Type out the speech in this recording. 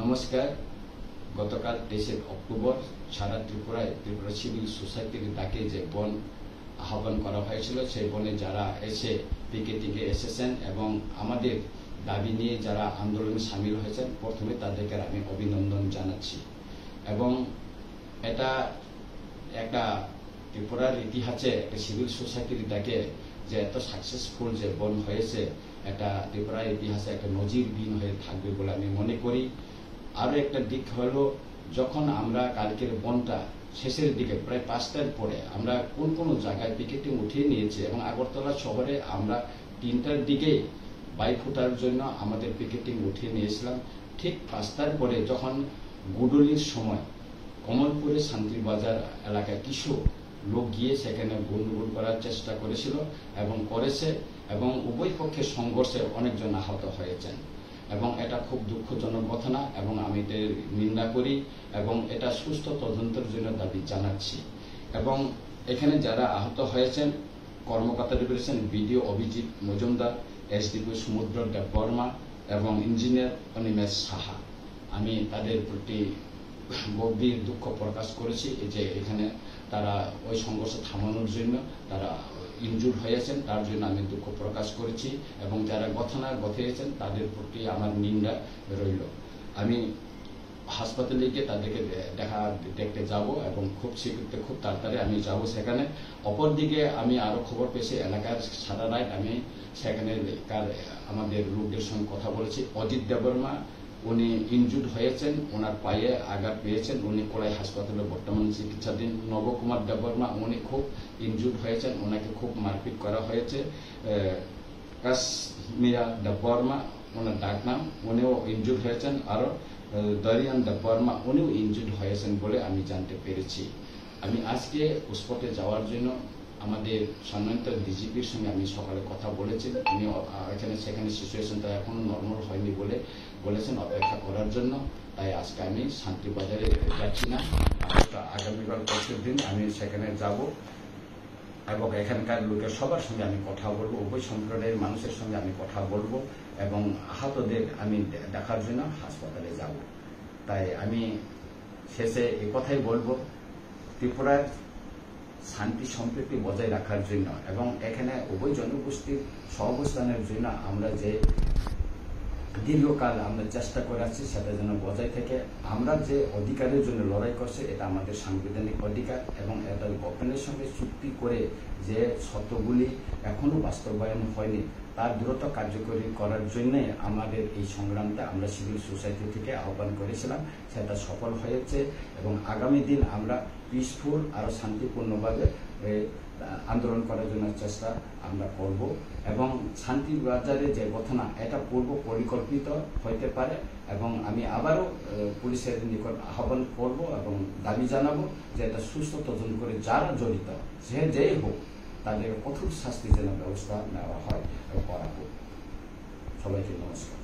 নমস্কার। গতকাল 23 অক্টোবর সারা ত্রিপুরা সিভিল সোসাইটির ডাকে যে বন আহ্বান করা হয়েছিল, সেই বনে যারা এসে পিকেটিংয়ে এসেছেন এবং আমাদের দাবি নিয়ে যারা আন্দোলনে সামিল হয়েছেন, প্রথমে তাদেরকে আমি অভিনন্দন জানাচ্ছি। এবং এটা একটা ত্রিপুরার ইতিহাসে একটা সিভিল সোসাইটির ডাকে যে এত সাকসেসফুল যে বন হয়েছে, এটা ত্রিপুরার ইতিহাসে একটা নজিরবিহীন হয়ে থাকবে বলে আমি মনে করি। আরও একটা দিক হলো, যখন আমরা কালকের বনটা শেষের দিকে প্রায় 5টার পরে আমরা কোন কোন জায়গায় পিকেটিং উঠিয়ে নিয়েছি এবং আগরতলা শহরে আমরা 3টার দিকে বাইক ওঠার জন্য আমাদের পিকেটিং উঠিয়ে নিয়েছিলাম। ঠিক 5টার পরে যখন গুডলির সময় কমলপুরে শান্তিবাজার এলাকায় কিছু লোক গিয়ে সেখানে গন্ডগোল করার চেষ্টা করেছিল এবং করেছে, এবং উভয় পক্ষের সংঘর্ষে অনেকজন আহত হয়েছেন এবং এটা খুব দুঃখজনক ঘটনা এবং আমি এর নিন্দা করি এবং এটা সুস্থ তদন্তের জন্য দাবি জানাচ্ছি। এবং এখানে যারা আহত হয়েছেন কর্মকর্তারা রয়েছেন বিডিও অভিজিৎ মজুমদার, এসডিপি সমুদ্র দেববর্মা এবং ইঞ্জিনিয়ার অনিমেষ সাহা। আমি তাদের প্রতি গভীর দুঃখ প্রকাশ করেছি যে এখানে তারা ওই সংঘর্ষ থামানোর জন্য তারা ইনজুর হয়েছেন, তার জন্য আমি দুঃখ প্রকাশ করেছি এবং যারা ঘটনা ঘটিয়েছেন তাদের প্রতি আমার নিন্দা রইল। আমি হাসপাতালে গিয়ে তাদেরকে দেখতে যাব এবং খুব শীঘ্র খুব তাড়াতাড়ি আমি যাব সেখানে। অপরদিকে আমি আরো খবর পেয়েছি এলাকার সারা রাত আমি সেখানে আমাদের লোকদের সঙ্গে কথা বলেছি। অজিত দেববর্মা উনি ইনজুর্ড হয়েছেন, ওনার পায়ে আঘাত পেয়েছেন, উনি কোলাই হাসপাতালে বর্তমান চিকিৎসাধীন। নবকুমার দেববর্মা উনি খুব ইনজুর্ড হয়েছেন, ওনাকে খুব মারপিট করা হয়েছে। কাশ্মীরা দেববর্মা ওনার ডাক নাম, উনিও ইনজুর্ড হয়েছেন। আরো দরিয়ান দেববর্মা উনিও ইনজুর্ড হয়েছেন বলে আমি জানতে পেরেছি। আমি আজকে স্পটে যাওয়ার জন্য আমাদের সম্মানিত ডিজিপির সঙ্গে আমি সকালে কথা বলেছি। উনি সেখানে সিচুয়েশনটা এখনো নর্মাল হয়নি বলে বলেছেন অপেক্ষা করার জন্য। তাই আজকে আমি শান্তিবাজারে যাচ্ছি না, আগামীকাল পরশুর দিন আমি সেখানে যাব এবং এখানকার লোকের সবার সঙ্গে আমি কথা বলবো, উভয় সম্প্রদায়ের মানুষের সঙ্গে আমি কথা বলবো এবং আহতদের আমি দেখার জন্য হাসপাতালে যাব। তাই আমি শেষে এই কথাই বলবো, ত্রিপুরার শান্তি সম্প্রীতি বজায় রাখার জন্য এবং এখানে উভয় জনগোষ্ঠীর সহাবস্থানের জন্য আমরা যে দীর্ঘকাল আমরা চেষ্টা করে আসছি সেটা যেন বজায় থেকে আমরা যে অধিকারের জন্য লড়াই করছি, এটা আমাদের সাংবিধানিক অধিকার এবং এটা গভর্নমেন্টের সঙ্গে চুক্তি করে যে শর্তগুলি এখনো বাস্তবায়ন হয়নি তার দ্রুত কার্যকরী করার জন্য আমাদের এই সংগ্রামটা আমরা সিভিল সোসাইটি থেকে আহ্বান করেছিলাম, সেটা সফল হয়েছে এবং আগামী দিন আমরা পিসফুল আর শান্তিপূর্ণভাবে আন্দোলন করার জন্য চেষ্টা আমরা করব এবং শান্তিবাজারে যে ঘটনা এটা পূর্ব পরিকল্পিত হইতে পারে এবং আমি আবারও পুলিশের নিকট আহ্বান করব এবং দাবি জানাবো যে এটা সুস্থ তদন্ত করে যারা জড়িত যেই হোক তাদের কঠোর শাস্তি যেন ব্যবস্থা নেওয়া হয় এবং করা হোক। সবাইকে নমস্কার।